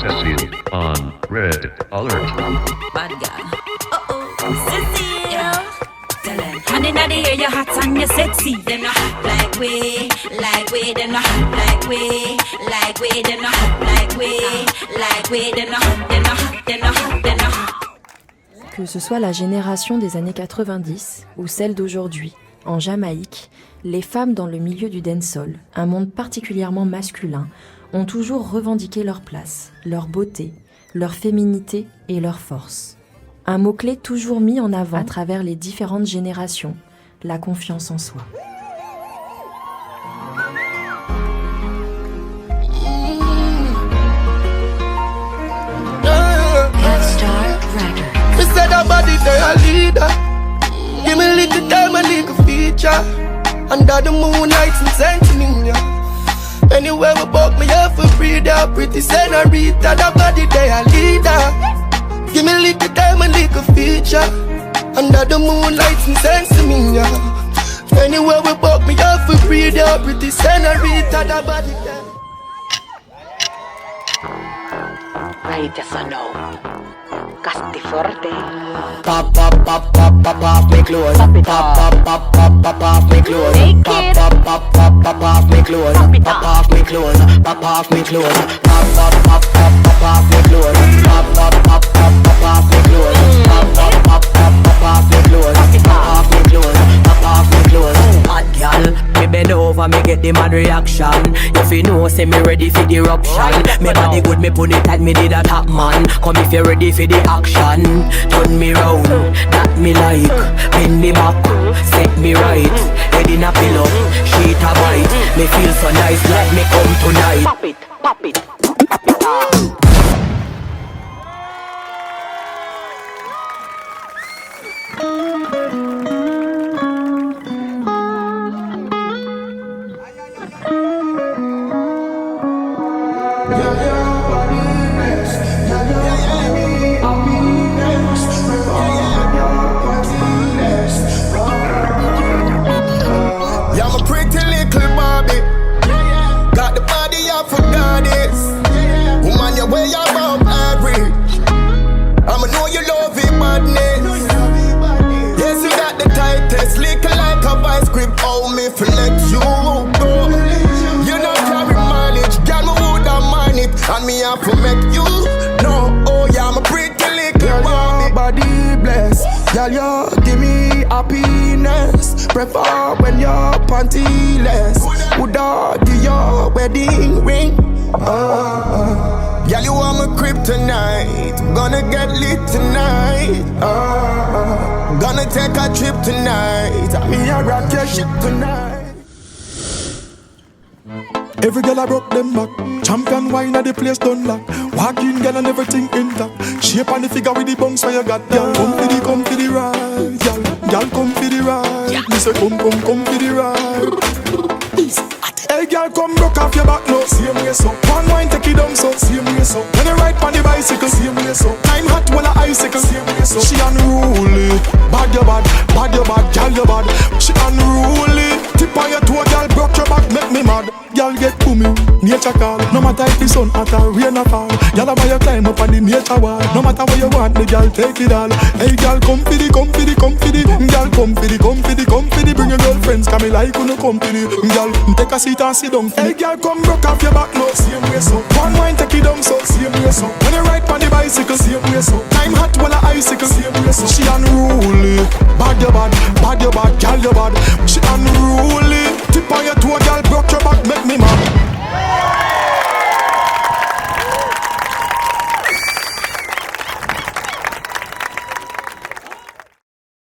Cecile on Red Alert. Bad girl. Cecile. Tell them. And in the air you're hot and you're sexy. Them not hot like we. Them not hot like we. Them not hot like we. Them not hot. Que ce soit la génération des années 90 ou celle d'aujourd'hui, en Jamaïque, les femmes dans le milieu du dancehall, un monde particulièrement masculin, ont toujours revendiqué leur place, leur beauté, leur féminité et leur force. Un mot-clé toujours mis en avant à travers les différentes générations, la confiance en soi. Give me a little time, a little feature. Under the moonlight in Centennial. Anywhere we buck me up for free, that pretty senorita. That body they a leader. Give me a little time, a little feature. Under the moonlight in Centennial. Anywhere we buck me up for free, that pretty senorita. That body they. Ahí te sonó Casti Forte. Pop, pop, pop, pop, pop off me clothes. Pop, pop, pop, pop, pop off me clothes. Pop, pop, pop, pop, pop off me clothes. Pop off me clothes. Pop off me clothes. Pop, pop, pop, pop, pop off me clothes. Pop, pop, pop, pop, pop off me clothes. Pop, pop, pop, pop, pop off me clothes. Pop off me clothes. Pop off me clothes. Hot girl, me bend over, me get the mad reaction. If you know, say me ready for the eruption. Me body good, me put it tight, me did a top man. Come if you ready for the action. Turn me round, that me like. Bend me back, set me right. Head in a pillow, sheet a bite. Me feel so nice, let me come tonight. Pop it, pop it, pop it up. And me have to make you know, oh yeah, I'm a pretty little Barbie. Body bless, girl, you give me happiness. Prefer when you're pantyless. Woulda give your wedding ring. Girl, you are my kryptonite. Gonna get lit tonight. Gonna take a trip tonight. Me a rock your ship tonight. Every girl I broke them back. Champion wine at the place done lock. Walk in girl and everything intact. Shape on the figure with the bunks where you got down. Come for the ride, girl come for the ride. Me say come for the ride. Hey girl, come broke off your back now. Same way so. One wine take it down so. Same way so. When you ride on the bicycle. Same way so. Time hot when I icicle. Same way so. She unruly. Bad your bad, girl your bad. She unruly. Tip on your toe, girl broke your back, make me mad. Girl get to me, nature call. No matter if the sun hot or rain or fall. Girl buy you climb up on the nature wall. No matter what you want, the girl take it all. Hey girl, come for the. Girl come for the. Bring your girlfriends, come me like you no company. Girl, take a seat and sit down. Hey girl, come broke off your back now. Same way so. One wine take it down so. Same way so. When you ride on the bicycle. Same way so.